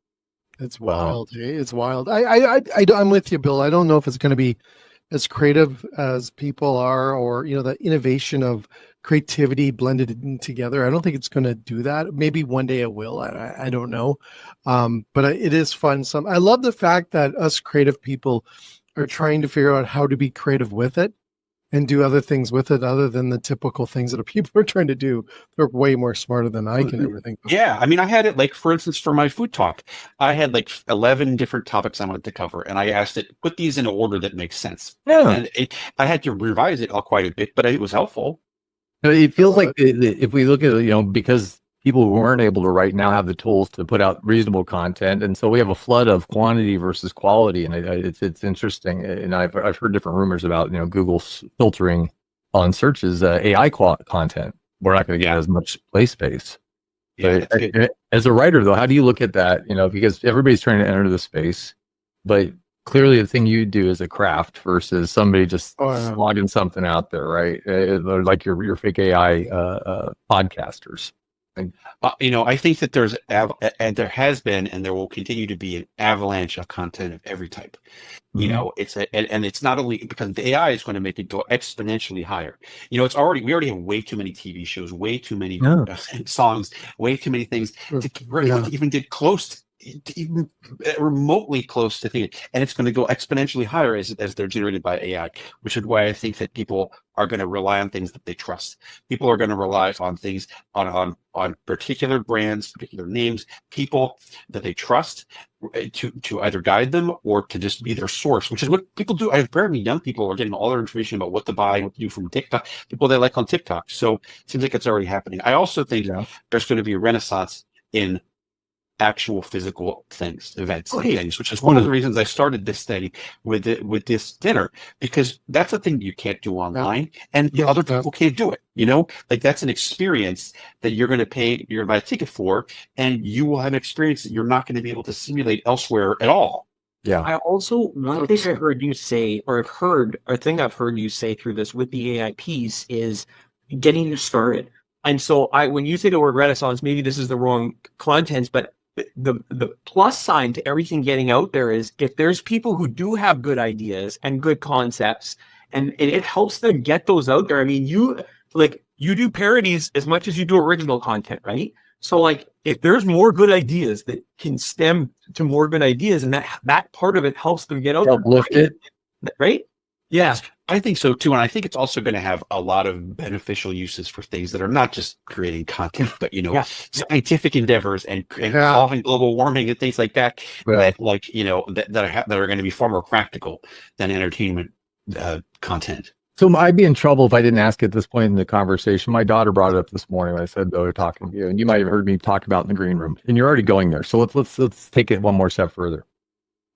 [SPEAKER 2] It's wild. Hey? It's wild. I'm with you, Bill. I don't know if it's going to be as creative as people are, or the innovation of creativity blended in together. I don't think it's going to do that. Maybe one day it will. I don't know. But it is fun. I love the fact that us creative people are trying to figure out how to be creative with it and do other things with it other than the typical things that people are trying to do. They're way more smarter than I can ever think of.
[SPEAKER 4] Yeah. I mean, I had it, like, for instance, for my food talk, I had like 11 different topics I wanted to cover. And I asked it, put these in an order that makes sense.
[SPEAKER 1] Yeah.
[SPEAKER 4] And I had to revise it quite a bit, but it was helpful.
[SPEAKER 1] It feels like if we look at it, because people who weren't able to right now have the tools to put out reasonable content, and so we have a flood of quantity versus quality, and it's interesting. And I've heard different rumors about Google's filtering on searches AI content. We're not going to get as much play space.
[SPEAKER 4] Yeah,
[SPEAKER 1] but as a writer, though, how do you look at that? Because everybody's trying to enter the space, but clearly the thing you do is a craft versus somebody just slogging something out there, right? Like your fake AI podcasters.
[SPEAKER 4] I think that and there has been, and there will continue to be, an avalanche of content of every type. Mm-hmm. And it's not only because the AI is going to make it go exponentially higher. We already have way too many TV shows, way too many songs, way too many things to even get close to, even remotely close to thinking, and it's going to go exponentially higher as they're generated by AI, which is why I think that people are going to rely on things that they trust. People are going to rely on things on particular brands, particular names, people that they trust to either guide them or to just be their source, which is what people do. I have very many young people are getting all their information about what to buy, what to do from TikTok, people they like on TikTok. So it seems like it's already happening. I also think there's going to be a renaissance in actual physical events, things, which is one of the reasons I started this study with this dinner, because that's a thing you can't do online, and other people can't do it. Like, that's an experience that you're going to buy a ticket for, and you will have an experience that you're not going to be able to simulate elsewhere at all.
[SPEAKER 1] Yeah.
[SPEAKER 3] I also, one thing I heard you say, or I've heard you say through this with the AI piece, is getting you started. And so when you say the word renaissance, maybe this is the wrong context, but the plus sign to everything getting out there is if there's people who do have good ideas and good concepts, and it helps them get those out there. I mean, you do parodies as much as you do original content, right? So like, if there's more good ideas that can stem to more good ideas, and that part of it helps them get out there,
[SPEAKER 1] lift it,
[SPEAKER 3] right?
[SPEAKER 4] Yeah, I think so too. And I think it's also going to have a lot of beneficial uses for things that are not just creating content, but, scientific endeavors and solving global warming and things like that, that are going to be far more practical than entertainment content.
[SPEAKER 1] So I'd be in trouble if I didn't ask at this point in the conversation. My daughter brought it up this morning when I said, they're talking to you, and you might have heard me talk about in the green room, and you're already going there. So let's take it one more step further.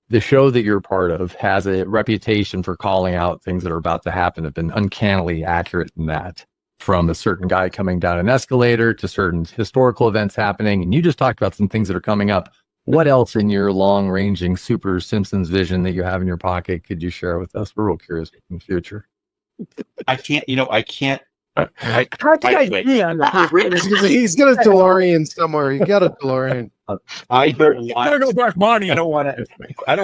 [SPEAKER 1] The show that you're part of has a reputation for calling out things that are about to happen, have been uncannily accurate in that, from a certain guy coming down an escalator to certain historical events happening. And you just talked about some things that are coming up. What else in your long-ranging Super Simpsons vision that you have in your pocket could you share with us? We're real curious in the future.
[SPEAKER 4] I can't.
[SPEAKER 2] He's got a DeLorean somewhere. You got a DeLorean.
[SPEAKER 4] I don't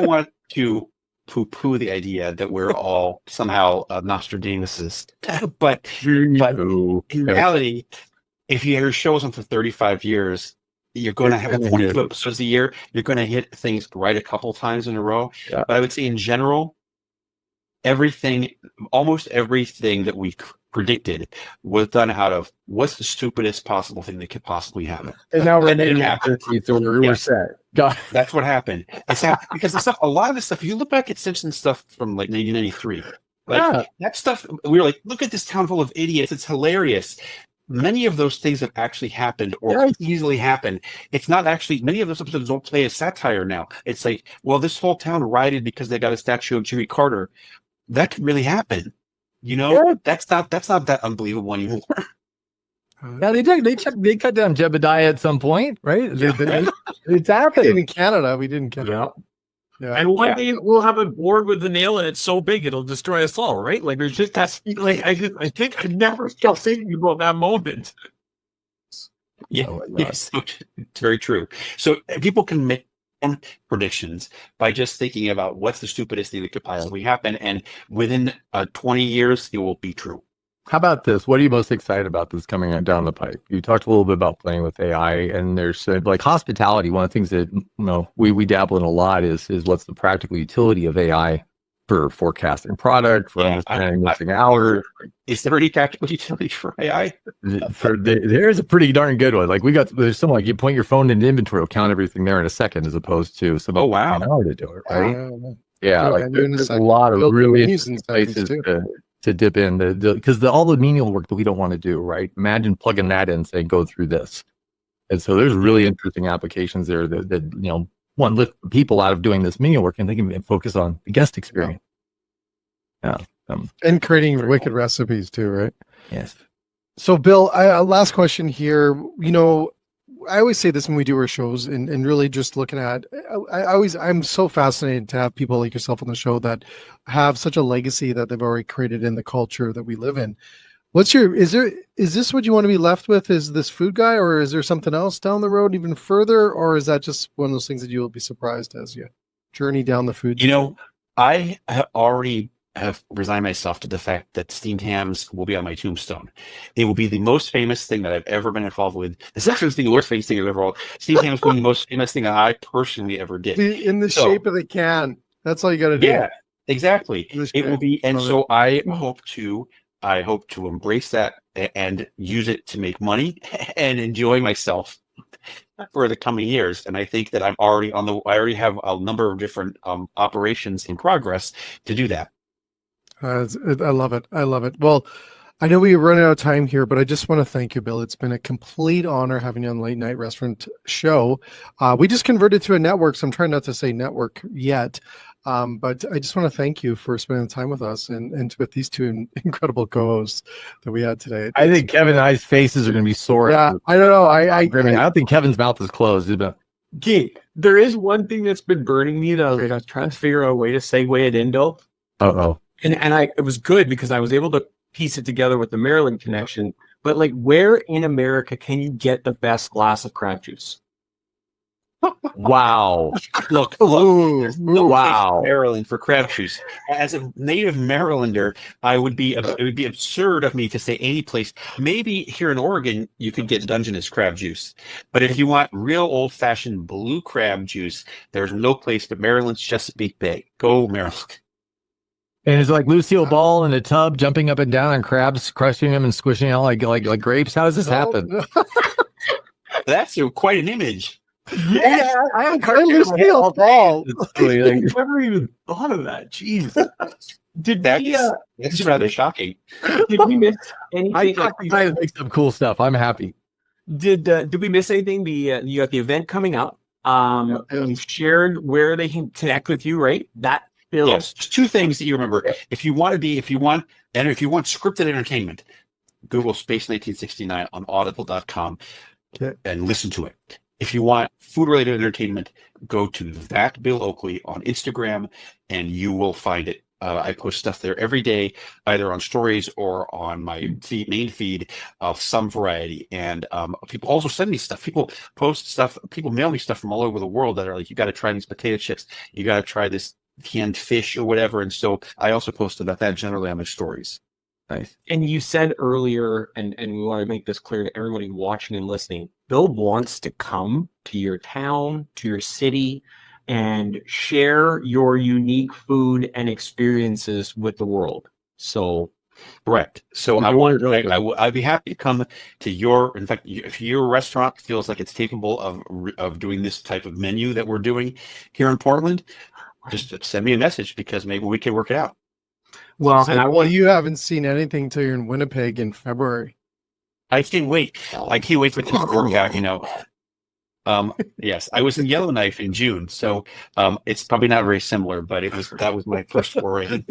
[SPEAKER 4] want to poo-poo the idea that we're all somehow Nostradamuses. but in reality, if your show's on for 35 years, you're going to have 22 episodes a year. You're going to hit things right a couple times in a row.
[SPEAKER 1] Yeah.
[SPEAKER 4] But I would say in general, almost everything that we predicted was done out of what's the stupidest possible thing that could possibly happen.
[SPEAKER 1] And now we're
[SPEAKER 4] And it happened.
[SPEAKER 1] we're set. God.
[SPEAKER 4] That's what happened. Because a lot of the stuff, if you look back at Simpsons stuff from like 1993, that stuff, we were like, look at this town full of idiots. It's hilarious. Many of those things have actually happened or could easily happen. It's not actually, many of those episodes don't play as satire now. It's like, well, this whole town rioted because they got a statue of Jimmy Carter. That could really happen. That's not that unbelievable anymore.
[SPEAKER 1] Yeah, they cut down Jebediah at some point, right? It's happening.
[SPEAKER 2] In Canada, we didn't get it.
[SPEAKER 3] Yeah. And one day we'll have a board with the nail and it's so big it'll destroy us all, right? Like there's just I think I never stopped thinking about that moment.
[SPEAKER 4] Yeah, yes, it's very true. So people can make predictions by just thinking about what's the stupidest thing that could possibly happen, and within 20 years, it will be true.
[SPEAKER 1] How about this? What are you most excited about that's coming down the pipe? You talked a little bit about playing with AI, and there's like hospitality. One of the things that we dabble in a lot is what's the practical utility of AI for forecasting product, for understanding missing hours.
[SPEAKER 4] Is there any practical utility for AI?
[SPEAKER 1] There's a pretty darn good one. Like there's something like you point your phone into inventory, it'll count everything there in a second, as opposed to an hour to do it, right? Yeah, like there's a lot of really interesting places to dip in because all the menial work that we don't want to do, right? Imagine plugging that in and saying, go through this. And so there's really interesting applications there that one, lift people out of doing this menial work and they can focus on the guest experience. Yeah.
[SPEAKER 2] And creating wicked recipes too, right?
[SPEAKER 1] Yes.
[SPEAKER 2] So Bill, last question here. I always say this when we do our shows and really just looking at, I'm so fascinated to have people like yourself on the show that have such a legacy that they've already created in the culture that we live in. Is this what you want to be left with? Is this food guy, or is there something else down the road even further? Or is that just one of those things that you will be surprised as you journey down the food?
[SPEAKER 4] I already have resigned myself to the fact that steamed hams will be on my tombstone. It will be the most famous thing that I've ever been involved with. It's actually the worst famous thing I've ever involved. Steamed hams will be the most famous thing that I personally ever did.
[SPEAKER 2] In the shape of the can. That's all you got to do.
[SPEAKER 4] Yeah, exactly. It will be, and so I hope to embrace that and use it to make money and enjoy myself for the coming years. And I think that I already have a number of different operations in progress to do that.
[SPEAKER 2] I love it. I love it. Well, I know we're running out of time here, but I just want to thank you, Bill. It's been a complete honor having you on Late Night Restaurant Show. We just converted to a network, so I'm trying not to say network yet. But I just want to thank you for spending time with us and with these two incredible co-hosts that we had today.
[SPEAKER 1] I think Kevin and I's faces are going to be sore.
[SPEAKER 2] Yeah, I don't know. I
[SPEAKER 1] don't think Kevin's mouth is closed.
[SPEAKER 3] Okay, there is one thing that's been burning me that I was trying to figure out a way to segue it into.
[SPEAKER 1] Uh-oh.
[SPEAKER 3] And it was good because I was able to piece it together with the Maryland connection. But like, where in America can you get the best glass of crab juice?
[SPEAKER 1] Wow.
[SPEAKER 4] Look, wow. Maryland for crab juice. As a native Marylander, it would be absurd of me to say any place. Maybe here in Oregon, you could get Dungeness crab juice. But if you want real old-fashioned blue crab juice, there's no place but Maryland's Chesapeake Bay. Go Maryland.
[SPEAKER 1] And it's like Lucille Ball in a tub, jumping up and down on crabs, crushing them and squishing them like grapes. How does this happen?
[SPEAKER 4] That's quite an image.
[SPEAKER 3] Yeah, I haven't heard Lucille Ball. I never even thought of that. Jeez.
[SPEAKER 4] That's rather shocking.
[SPEAKER 3] Did we miss anything?
[SPEAKER 1] I make some cool stuff. I'm happy.
[SPEAKER 3] Did we miss anything? You got the event coming up. You've shared where they can connect with you, right?
[SPEAKER 4] Yes, just two things that you remember. If you want scripted entertainment, Google Space 1969 on audible.com and listen to it. If you want food-related entertainment, go to that Bill Oakley on Instagram and you will find it. I post stuff there every day, either on stories or on my main feed of some variety. And people also send me stuff. People post stuff. People mail me stuff from all over the world that are like, you got to try these potato chips. You got to try this canned fish or whatever. And so I also posted about that generally on my stories.
[SPEAKER 1] Nice.
[SPEAKER 3] And you said earlier, and we want to make this clear to everybody watching and listening, Bill wants to come to your town, to your city, and share your unique food and experiences with the world. So,
[SPEAKER 4] Correct. So I wanted to, I'd be happy to come to your, in fact, if your restaurant feels like it's capable of doing this type of menu that we're doing here in Portland, just send me a message because maybe we can work it out.
[SPEAKER 3] well, and I want
[SPEAKER 2] you haven't seen anything till you're in Winnipeg in February.
[SPEAKER 4] I can't wait. I can't wait for this to work out, you know. Yes, I was in Yellowknife in June, so it's probably not very similar, but that was my first foray.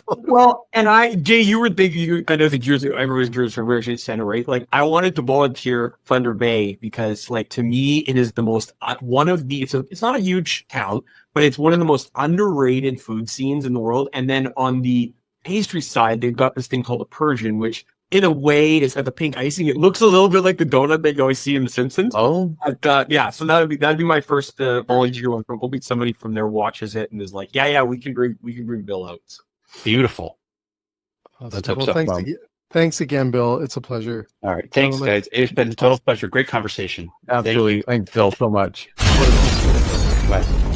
[SPEAKER 3] Well, and Jay, you were thinking, I know the Jersey, everyone's Jersey Conversion Center, right? Like, I wanted to volunteer Thunder Bay because, like, to me, it is the most, one of the, it's not a huge town, but it's one of the most underrated food scenes in the world. And then on the pastry side, they've got this thing called a Persian, which in a way it's got the pink icing. It looks a little bit like the donut that you always see in The Simpsons.
[SPEAKER 1] Oh,
[SPEAKER 3] But, yeah, so that'd be my first volunteer one. Hoping somebody from there watches it and is like, yeah, we can bring Bill out. So.
[SPEAKER 4] Beautiful.
[SPEAKER 2] That's
[SPEAKER 4] hope
[SPEAKER 2] well,
[SPEAKER 4] so.
[SPEAKER 2] thanks again, Bill. It's a pleasure.
[SPEAKER 4] All right. Thanks, guys. It's been a total pleasure. Great conversation.
[SPEAKER 1] absolutely. Thanks, Phil, so much.
[SPEAKER 4] Bye.